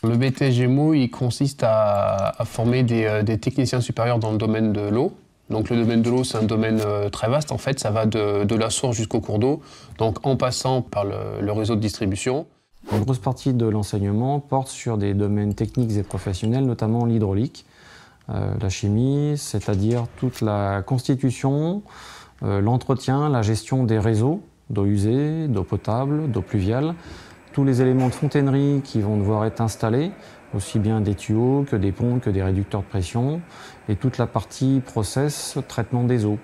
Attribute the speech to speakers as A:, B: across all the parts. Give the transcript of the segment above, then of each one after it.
A: Le BTS Gémeaux, il consiste à former des techniciens supérieurs dans le domaine de l'eau. Donc le domaine de l'eau, c'est un domaine très vaste. En fait, ça va de la source jusqu'au cours d'eau, donc en passant par le réseau de distribution.
B: Une grosse partie de l'enseignement porte sur des domaines techniques et professionnels, notamment l'hydraulique, la chimie, c'est-à-dire toute la constitution, l'entretien, la gestion des réseaux d'eau usée, d'eau potable, d'eau pluviale, tous les éléments de fontainerie qui vont devoir être installés, aussi bien des tuyaux que des pompes, que des réducteurs de pression, et toute la partie process, traitement des eaux.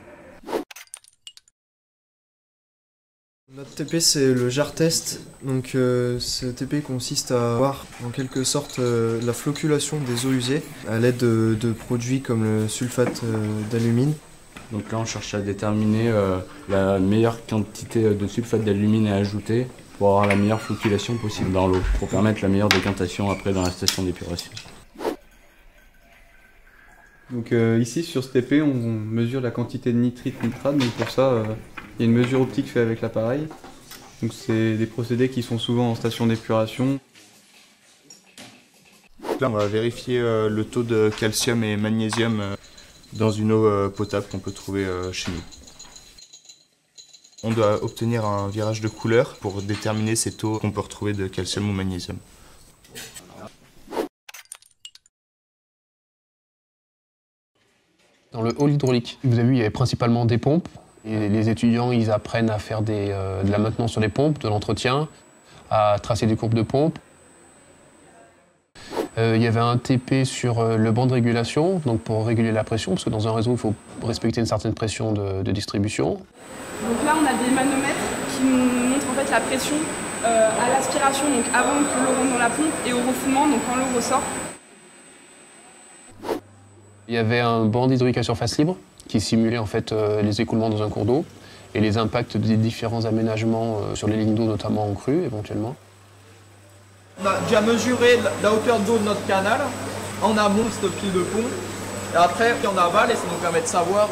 C: Notre TP, c'est le jar test. Donc ce TP consiste à voir en quelque sorte la flocculation des eaux usées à l'aide de produits comme le sulfate d'alumine.
D: Donc là, on cherche à déterminer la meilleure quantité de sulfate d'alumine à ajouter pour avoir la meilleure flocculation possible dans l'eau, pour permettre la meilleure décantation après dans la station d'épuration.
E: Donc ici, sur ce TP, on mesure la quantité de nitrite-nitrate. Donc pour ça, il y a une mesure optique faite avec l'appareil. Donc c'est des procédés qui sont souvent en station d'épuration.
F: Là, on va vérifier le taux de calcium et magnésium dans une eau potable qu'on peut trouver chez nous. On doit obtenir un virage de couleur pour déterminer ces taux qu'on peut retrouver de calcium ou magnésium.
A: Dans le hall hydraulique, vous avez vu, il y avait principalement des pompes. Et les étudiants, ils apprennent à faire de la maintenance sur les pompes, de l'entretien, à tracer des courbes de pompe. Il y avait un TP sur le banc de régulation, donc pour réguler la pression, parce que dans un réseau, il faut respecter une certaine pression de distribution.
G: Donc là, on a des manomètres qui nous montrent en fait la pression à l'aspiration, donc avant que l'eau rentre dans la pompe, et au refoulement, donc quand l'eau ressort.
A: Il y avait un banc d'hydraulique à surface libre qui simulait en fait les écoulements dans un cours d'eau et les impacts des différents aménagements sur les lignes d'eau, notamment en crue éventuellement.
H: On a déjà mesuré la hauteur d'eau de notre canal en amont de cette pile de pont. Et après, en aval, et ça nous permet de savoir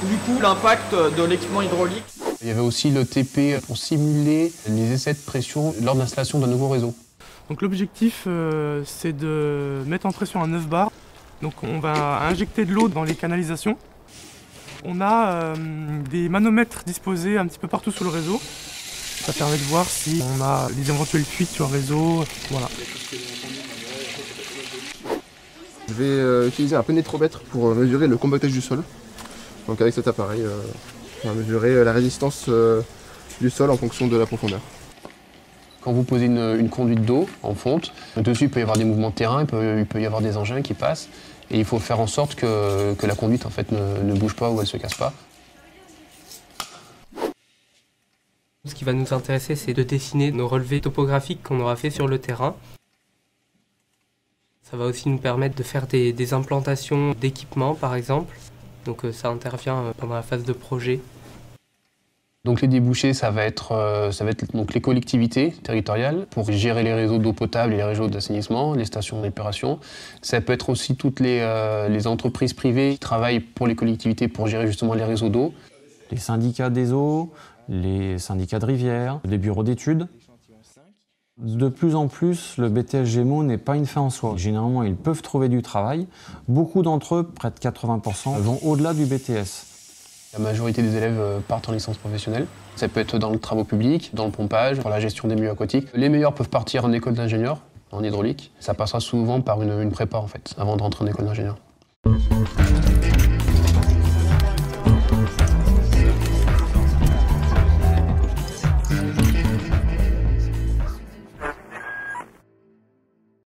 H: du coup l'impact de l'équipement hydraulique.
A: Il y avait aussi le TP pour simuler les essais de pression lors de l'installation d'un nouveau réseau.
I: Donc l'objectif, c'est de mettre en pression un 9 bar. Donc on va injecter de l'eau dans les canalisations. On a des manomètres disposés un petit peu partout sur le réseau. Ça permet de voir si on a des éventuelles fuites sur le réseau. Voilà.
J: Je vais utiliser un pénétromètre pour mesurer le compactage du sol. Donc avec cet appareil, on va mesurer la résistance du sol en fonction de la profondeur.
A: Quand vous posez une conduite d'eau en fonte, dessus il peut y avoir des mouvements de terrain, il peut y avoir des engins qui passent, et il faut faire en sorte que la conduite en fait, ne bouge pas ou elle ne se casse pas.
K: Ce qui va nous intéresser, c'est de dessiner nos relevés topographiques qu'on aura fait sur le terrain. Ça va aussi nous permettre de faire des implantations d'équipements, par exemple. Donc ça intervient pendant la phase de projet.
A: Donc les débouchés, ça va être donc les collectivités territoriales pour gérer les réseaux d'eau potable et les réseaux d'assainissement, les stations d'épuration. Ça peut être aussi toutes les entreprises privées qui travaillent pour les collectivités pour gérer justement les réseaux d'eau.
B: Les syndicats des eaux, les syndicats de rivières, les bureaux d'études. De plus en plus, le BTS Gémeaux n'est pas une fin en soi. Généralement, ils peuvent trouver du travail. Beaucoup d'entre eux, près de 80%, vont au-delà du BTS.
A: La majorité des élèves partent en licence professionnelle. Ça peut être dans le travaux publics, dans le pompage, pour la gestion des milieux aquatiques. Les meilleurs peuvent partir en école d'ingénieur, en hydraulique. Ça passera souvent par une prépa en fait, avant de rentrer en école d'ingénieur.